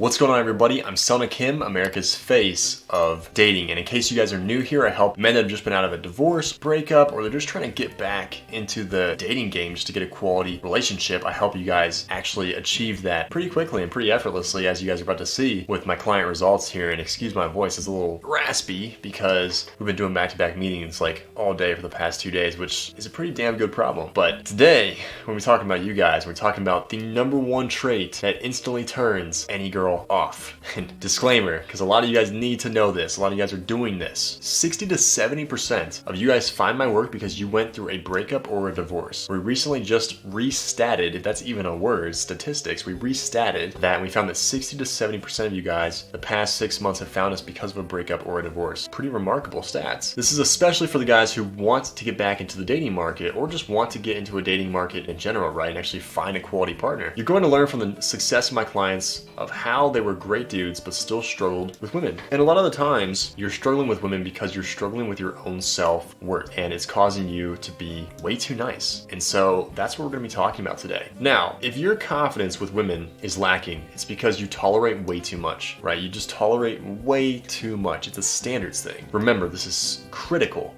What's going on, everybody? I'm Selna Kim, America's face of dating. And in case you guys are new here, I help men that have just been out of a divorce, breakup, or they're just trying to get back into the dating game just to get a quality relationship. I help you guys actually achieve that pretty quickly and pretty effortlessly, as you guys are about to see with my client results here. And excuse my voice, it's a little raspy because we've been doing back-to-back meetings like all day for the past 2 days, which is a pretty damn good problem. But today, when we're talking about you guys, we're talking about the #1 trait that instantly turns any girl off. And disclaimer, because a lot of you guys need to know this, a lot of you guys are doing this. 60 to 70% of you guys find my work because you went through a breakup or a divorce. We recently just restatted, if that's even a word, statistics, we restatted that and we found that 60 to 70% of you guys the past 6 months have found us because of a breakup or a divorce. Pretty remarkable stats. This is especially for the guys who want to get back into the dating market or just want to get into a dating market in general, right? And actually find a quality partner. You're going to learn from the success of my clients of how they were great dudes but still struggled with women. And a lot of the times you're struggling with women because you're struggling with your own self-worth and it's causing you to be way too nice. And so that's what we're going to be talking about today. Now, if your confidence with women is lacking, it's because you tolerate way too much, right? You just tolerate way too much. It's a standards thing. Remember, this is critical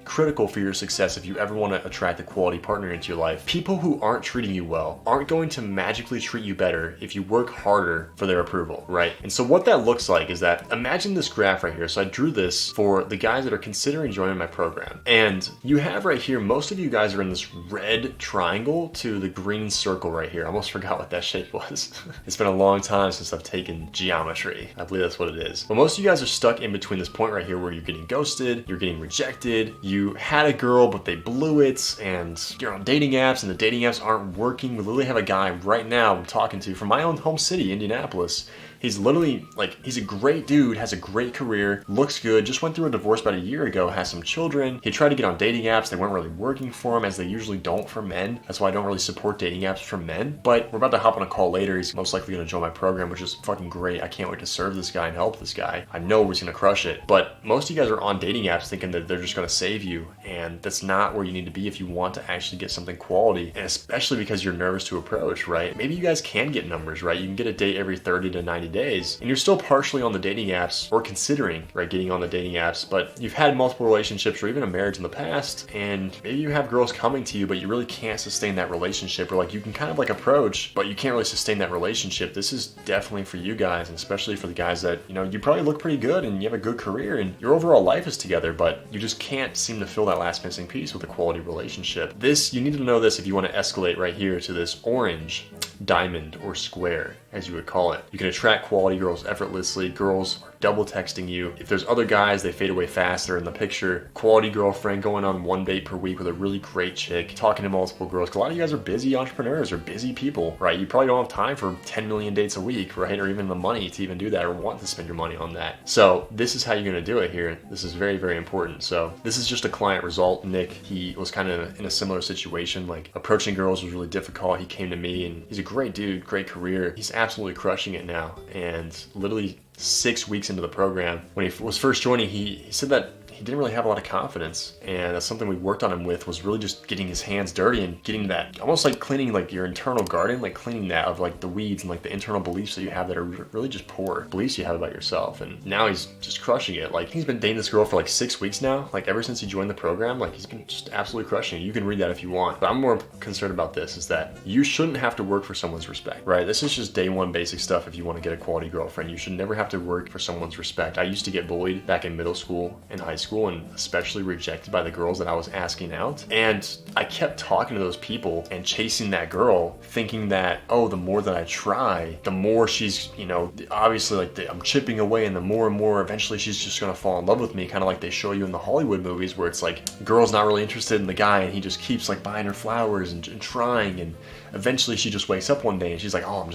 for your success if you ever want to attract a quality partner into your life. People who aren't treating you well aren't going to magically treat you better if you work harder for their approval, right? And so what that looks like is that, imagine this graph right here. So I drew this for the guys that are considering joining my program. And you have right here, most of you guys are in this red triangle to the green circle right here. I almost forgot what that shape was. It's been a long time since I've taken geometry. I believe that's what it is. But most of you guys are stuck in between this point right here where you're getting ghosted, you're getting rejected, you had a girl but they blew it, and you're on dating apps and the dating apps aren't working. We literally have a guy right now I'm talking to from my own home city, Indianapolis. He's literally, like, he's a great dude, has a great career, looks good, just went through a divorce about a year ago, has some children. He tried to get on dating apps. They weren't really working for him, as they usually don't for men. That's why I don't really support dating apps for men. But we're about to hop on a call later. He's most likely going to join my program, which is fucking great. I can't wait to serve this guy and help this guy. I know he's going to crush it. But most of you guys are on dating apps thinking that they're just going to save you. And that's not where you need to be if you want to actually get something quality. And especially because you're nervous to approach, right? Maybe you guys can get numbers, right? You can get a date every 30 to 90 days. And you're still partially on the dating apps or considering, right, getting on the dating apps, but you've had multiple relationships or even a marriage in the past, and maybe you have girls coming to you, but you really can't sustain that relationship, or like you can kind of like approach, but you can't really sustain that relationship. This is definitely for you guys, and especially for the guys that, you know, you probably look pretty good and you have a good career and your overall life is together, but you just can't seem to fill that last missing piece with a quality relationship. You need to know this if you want to escalate right here to this orange diamond or square, as you would call it. You can attract quality girls effortlessly. Girls are double texting you. If there's other guys, they fade away faster in the picture. Quality girlfriend going on 1 date per week with a really great chick, talking to multiple girls. A lot of you guys are busy entrepreneurs or busy people, right? You probably don't have time for 10 million dates a week, right? Or even the money to even do that or want to spend your money on that. So this is how you're going to do it here. This is very, very important. So this is just a client result. Nick, he was kind of in a similar situation, like approaching girls was really difficult. He came to me and he's a great dude, great career. He's absolutely crushing it now. And literally 6 weeks into the program, when he was first joining, he said that he didn't really have a lot of confidence, and that's something we worked on him with, was really just getting his hands dirty and getting that, almost like cleaning like your internal garden, like cleaning that of like the weeds and like the internal beliefs that you have that are really just poor beliefs you have about yourself. And now he's just crushing it. Like, he's been dating this girl for like 6 weeks now, like ever since he joined the program. Like, he's been just absolutely crushing it. You can read that if you want, but I'm more concerned about this, is that you shouldn't have to work for someone's respect, right? This is just day one basic stuff. If you want to get a quality girlfriend, you should never have to work for someone's respect. I used to get bullied back in middle school and high school, and especially rejected by the girls that I was asking out. And I kept talking to those people and chasing that girl, thinking that, oh, the more that I try, the more she's, you know, obviously like I'm chipping away, and the more and more eventually she's just gonna fall in love with me, kind of like they show you in the Hollywood movies where it's like girl's not really interested in the guy and he just keeps like buying her flowers and trying, and eventually she just wakes up one day and she's like, oh,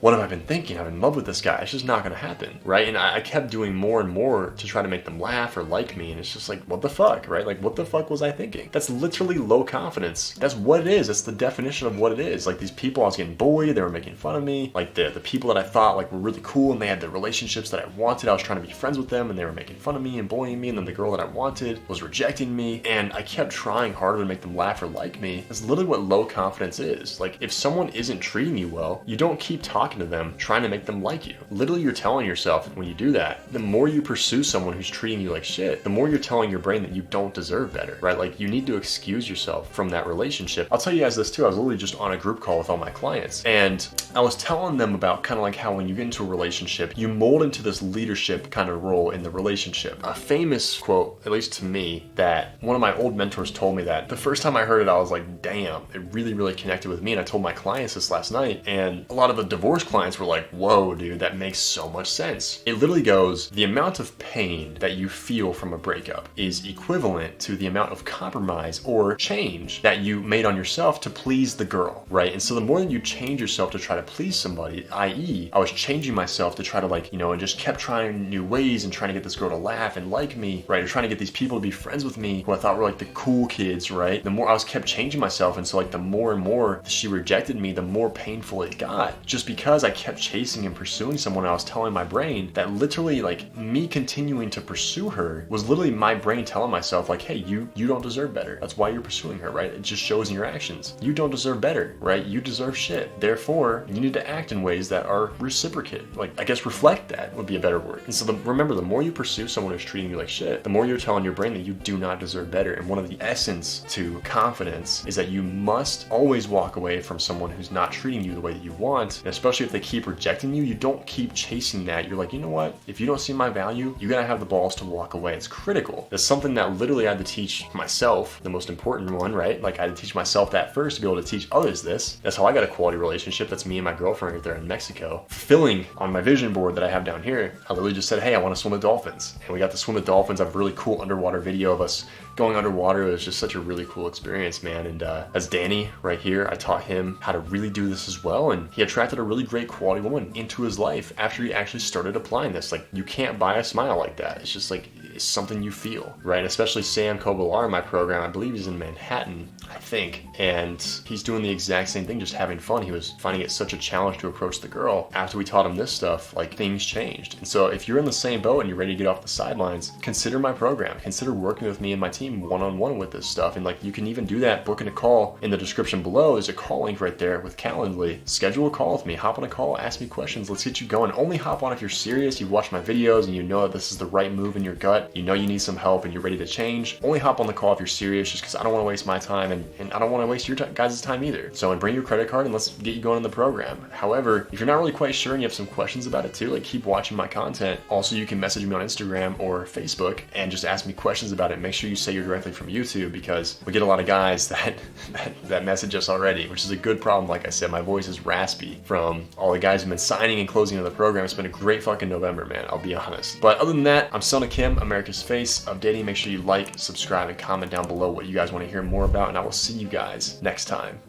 what have I been thinking? I'm in love with this guy. It's just not gonna happen, right? And I kept doing more and more to try to make them laugh or like me, and it's just like, what the fuck, right? Like, what the fuck was I thinking? That's literally low confidence. That's what it is. That's the definition of what it is. Like, these people, I was getting bullied, they were making fun of me. Like, the people that I thought like were really cool and they had the relationships that I wanted, I was trying to be friends with them, and they were making fun of me and bullying me, and then the girl that I wanted was rejecting me, and I kept trying harder to make them laugh or like me. That's literally what low confidence is. Like, if someone isn't treating you well, you don't keep talking talking to them, trying to make them like you. Literally, you're telling yourself when you do that, the more you pursue someone who's treating you like shit, the more you're telling your brain that you don't deserve better, right? Like, you need to excuse yourself from that relationship. I'll tell you guys this too. I was literally just on a group call with all my clients, and I was telling them about kind of like how when you get into a relationship, you mold into this leadership kind of role in the relationship. A famous quote, at least to me, that one of my old mentors told me that the first time I heard it, I was like, damn, it really, really connected with me. And I told my clients this last night, and a lot of the divorce clients were like, whoa, dude, that makes so much sense. It literally goes, the amount of pain that you feel from a breakup is equivalent to the amount of compromise or change that you made on yourself to please the girl, right? And so the more that you change yourself to try to please somebody, i.e., I was changing myself to try to like, and just kept trying new ways and trying to get this girl to laugh and like me, right? Or trying to get these people to be friends with me who I thought were like the cool kids, right? The more I was kept changing myself, and so like the more and more she rejected me, the more painful it got. Just because I kept chasing and pursuing someone, I was telling my brain that literally like me continuing to pursue her was literally my brain telling myself like, hey, you don't deserve better. That's why you're pursuing her, right? It just shows in your actions. You don't deserve better, right? You deserve shit. Therefore, you need to act in ways that are reciprocate. Like, I guess reflect that would be a better word. And so remember, the more you pursue someone who's treating you like shit, the more you're telling your brain that you do not deserve better. And one of the essence to confidence is that you must always walk away from someone who's not treating you the way that you want. And especially if they keep rejecting you, you don't keep chasing that. You're like, you know what? If you don't see my value, you gotta have the balls to walk away. It's critical. It's something that literally I had to teach myself, the most important one, right? Like, I had to teach myself that first to be able to teach others this. That's how I got a quality relationship. That's me and my girlfriend right there in Mexico. Fulfilling on my vision board that I have down here, I literally just said, hey, I want to swim with dolphins. And we got to swim with dolphins. I have a really cool underwater video of us going underwater. It was just such a really cool experience, man. And as Danny right here, I taught him how to really do this as well. And he attracted a really great quality woman into his life after he actually started applying this. Like, you can't buy a smile like that. It's just like, it's something you feel, right? Especially Sam Kobalar in my program. I believe he's in Manhattan, I think. And he's doing the exact same thing, just having fun. He was finding it such a challenge to approach the girl. After we taught him this stuff, like, things changed. And so if you're in the same boat and you're ready to get off the sidelines, consider my program. Consider working with me and my team one-on-one with this stuff. And like, you can even do that, booking a call in the description below. There's a call link right there with Calendly. Schedule a call with me, hop on a call, ask me questions. Let's get you going. Only hop on if you're serious, you've watched my videos and you know that this is the right move in your gut. You know you need some help and you're ready to change. Only hop on the call if you're serious, just because I don't want to waste my time and I don't want to waste your guys' time either. So, and bring your credit card and let's get you going in the program. However, if you're not really quite sure and you have some questions about it too, like, keep watching my content. Also, you can message me on Instagram or Facebook and just ask me questions about it. Make sure you say you're directly from YouTube, because we get a lot of guys that message us already, which is a good problem. Like I said, my voice is raspy from all the guys who've been signing and closing on the program. It's been a great fucking November, man. I'll be honest. But other than that, I'm Selna Kim, America's face of dating. Make sure you like, subscribe, and comment down below what you guys want to hear more about, and I will see you guys next time.